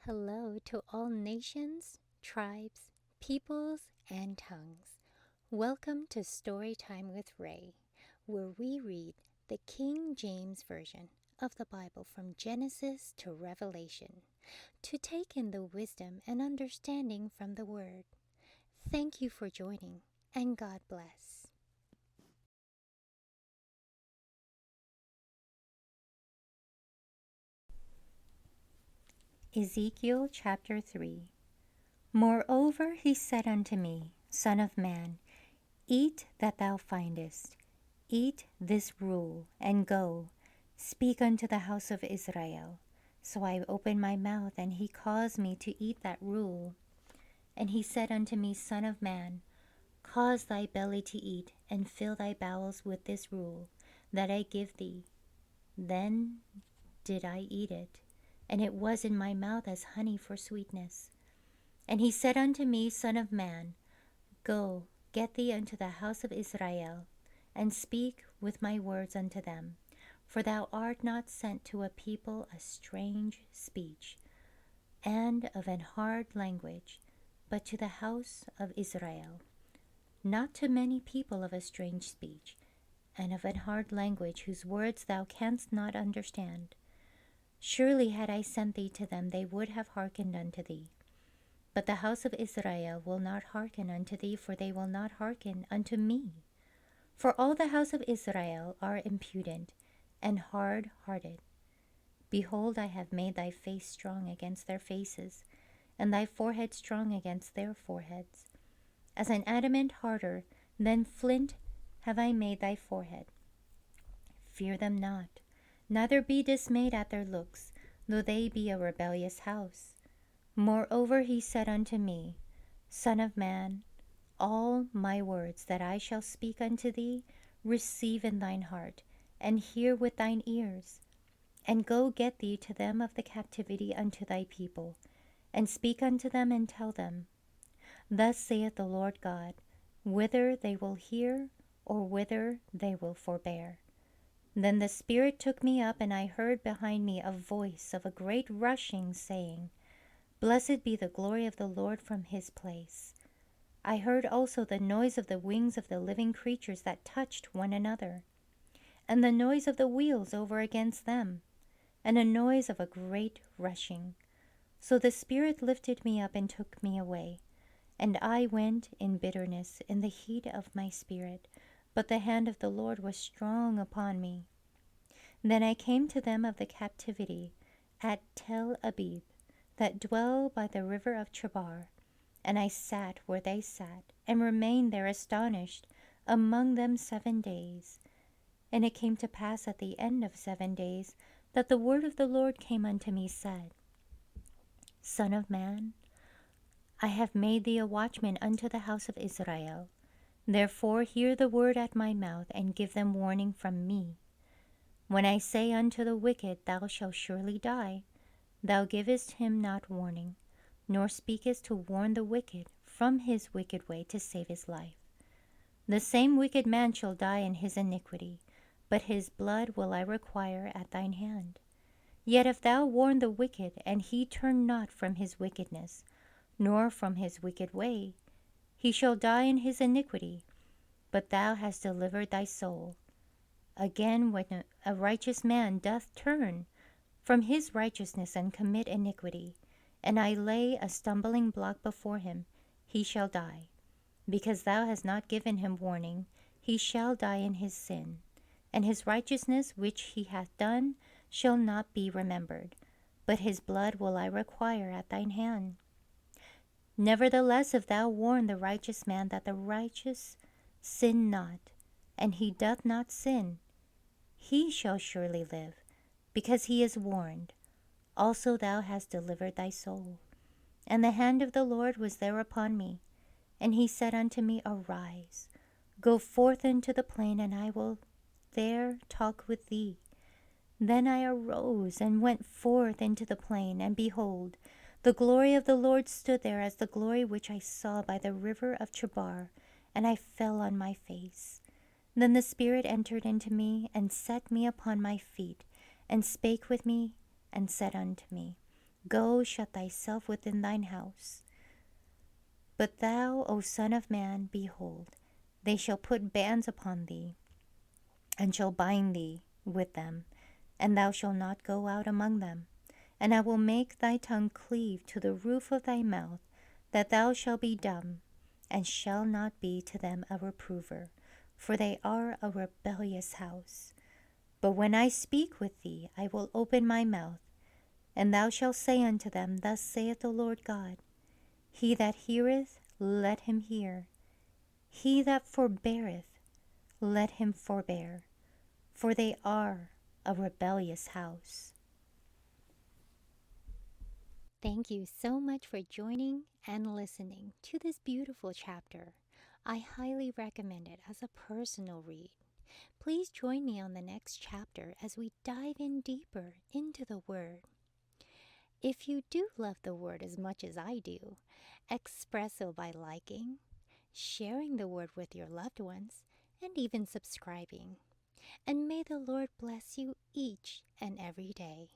Hello to all nations, tribes, peoples, and tongues. Welcome to Storytime with Rae, where we read the King James Version of the Bible from Genesis to Revelation to take in the wisdom and understanding from the Word. Thank you for joining, and God bless. Ezekiel chapter 3. Moreover he said unto me, Son of man, eat that thou findest, eat this roule, and go, speak unto the house of Israel. So I opened my mouth, and he caused me to eat that roule. And he said unto me, Son of man, cause thy belly to eat, and fill thy bowels with this roule that I give thee. Then did I eat it, and it was in my mouth as honey for sweetness. And he said unto me, Son of man, go, get thee unto the house of Israel, and speak with my words unto them. For thou art not sent to a people a strange speech, and of an hard language, but to the house of Israel. Not to many people of a strange speech, and of an hard language, whose words thou canst not understand. Surely had I sent thee to them, they would have hearkened unto thee. But the house of Israel will not hearken unto thee, for they will not hearken unto me. For all the house of Israel are impudent and hard-hearted. Behold, I have made thy face strong against their faces, and thy forehead strong against their foreheads. As an adamant harder than flint have I made thy forehead. Fear them not, neither be dismayed at their looks, though they be a rebellious house. Moreover he said unto me, Son of man, all my words that I shall speak unto thee, receive in thine heart, and hear with thine ears. And go get thee to them of the captivity unto thy people, and speak unto them, and tell them, Thus saith the Lord God, whither they will hear, or whither they will forbear. Then the Spirit took me up, and I heard behind me a voice of a great rushing, saying, Blessed be the glory of the Lord from his place. I heard also the noise of the wings of the living creatures that touched one another, and the noise of the wheels over against them, and a noise of a great rushing. So the Spirit lifted me up and took me away, and I went in bitterness in the heat of my spirit, but the hand of the Lord was strong upon me. Then I came to them of the captivity at Tel Abib, that dwell by the river of Chebar, and I sat where they sat, and remained there astonished among them 7 days. And it came to pass at the end of 7 days, that the word of the Lord came unto me, said, Son of man, I have made thee a watchman unto the house of Israel. Therefore hear the word at my mouth, and give them warning from me. When I say unto the wicked, Thou shalt surely die, thou givest him not warning, nor speakest to warn the wicked from his wicked way to save his life. The same wicked man shall die in his iniquity, but his blood will I require at thine hand. Yet if thou warn the wicked, and he turn not from his wickedness, nor from his wicked way, he shall die in his iniquity, but thou hast delivered thy soul. Again, when a righteous man doth turn from his righteousness and commit iniquity, and I lay a stumbling block before him, he shall die. Because thou hast not given him warning, he shall die in his sin, and his righteousness which he hath done shall not be remembered, but his blood will I require at thine hand. Nevertheless, if thou warn the righteous man that the righteous sin not, and he doth not sin, he shall surely live, because he is warned. Also thou hast delivered thy soul. And the hand of the Lord was there upon me, and he said unto me, Arise, go forth into the plain, and I will there talk with thee. Then I arose and went forth into the plain, and behold, the glory of the Lord stood there as the glory which I saw by the river of Chebar, and I fell on my face. Then the Spirit entered into me, and set me upon my feet, and spake with me, and said unto me, Go, shut thyself within thine house. But thou, O son of man, behold, they shall put bands upon thee, and shall bind thee with them, and thou shalt not go out among them. And I will make thy tongue cleave to the roof of thy mouth, that thou shalt be dumb, and shall not be to them a reprover, for they are a rebellious house. But when I speak with thee, I will open my mouth, and thou shalt say unto them, Thus saith the Lord God, He that heareth, let him hear. He that forbeareth, let him forbear. For they are a rebellious house. Thank you so much for joining and listening to this beautiful chapter. I highly recommend it as a personal read. Please join me on the next chapter as we dive in deeper into the Word. If you do love the Word as much as I do, express so by liking, sharing the Word with your loved ones, and even subscribing. And may the Lord bless you each and every day.